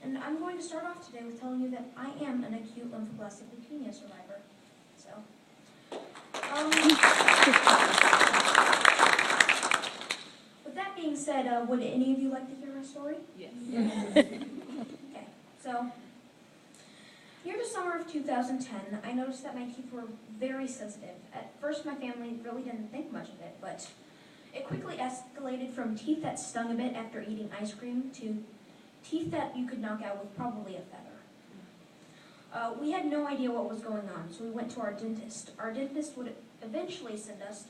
And I'm going to start off today with telling you that I am an acute lymphoblastic leukemia survivor. So, with that being said, would any of you like to hear my story? Yes. Okay, so near the summer of 2010, I noticed that my teeth were very sensitive. At first, my family really didn't think much of it, but it quickly escalated from teeth that stung a bit after eating ice cream to teeth that you could knock out with probably a feather. We had no idea what was going on, so we went to our dentist. Our dentist would eventually send us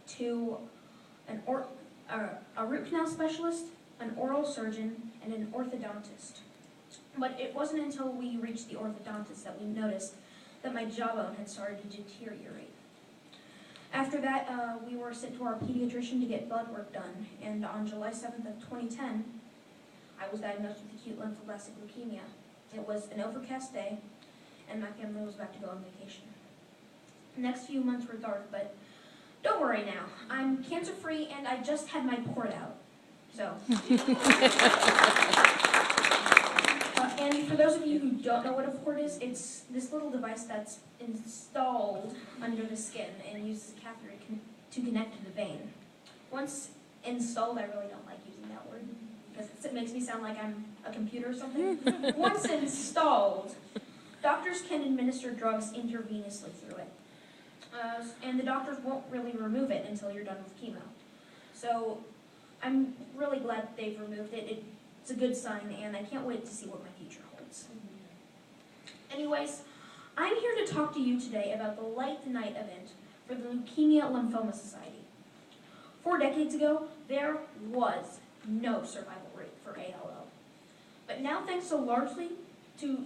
to a root canal specialist, an oral surgeon, and an orthodontist. But it wasn't until we reached the orthodontist that we noticed that my jawbone had started to deteriorate. After that, we were sent to our pediatrician to get blood work done, and on July 7th of 2010, I was diagnosed with acute lymphoblastic leukemia. It was an overcast day, and my family was about to go on vacation. The next few months were dark, but don't worry now. I'm cancer-free, and I just had my port out. So. And for those of you who don't know what a port is, it's this little device that's installed under the skin and uses a catheter to connect to the vein. Once installed, I really don't like using that word because it makes me sound like I'm a computer or something. Once installed, doctors can administer drugs intravenously through it. And the doctors won't really remove it until you're done with chemo. So I'm really glad they've removed it. It's a good sign, and I can't wait to see what my future holds. Anyways, I'm here to talk to you today about the Light the Night event for the Leukemia Lymphoma Society. 4 decades ago, there was no survival rate for ALL. But now, thanks so largely to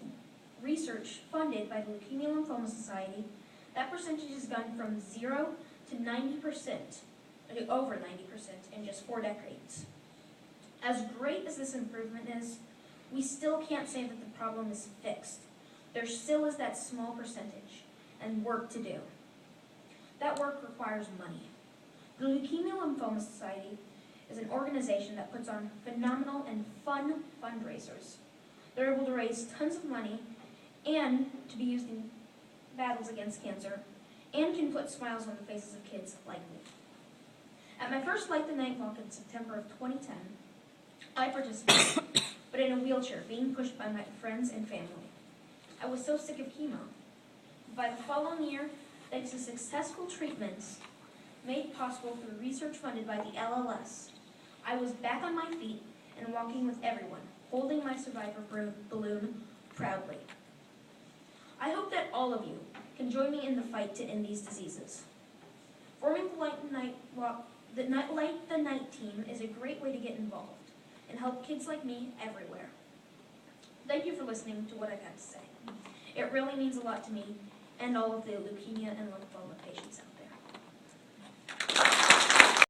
research funded by the Leukemia Lymphoma Society, that percentage has gone from 0 to 90%, over 90% in just 4 decades. As great as this improvement is, we still can't say that the problem is fixed. There still is that small percentage and work to do. That work requires money. The Leukemia Lymphoma Society is an organization that puts on phenomenal and fun fundraisers. They're able to raise tons of money and to be used in battles against cancer and can put smiles on the faces of kids like me. At my first Light the Night walk in September of 2010, I participated, but in a wheelchair, being pushed by my friends and family. I was so sick of chemo. By the following year, thanks to successful treatments made possible through research funded by the LLS, I was back on my feet and walking with everyone, holding my survivor balloon proudly. I hope that all of you can join me in the fight to end these diseases. Forming the Light the Night walk, the Light the Night team is a great way to get involved and help kids like me everywhere. Thank you for listening to what I've had to say. It really means a lot to me and all of the leukemia and lymphoma patients out there.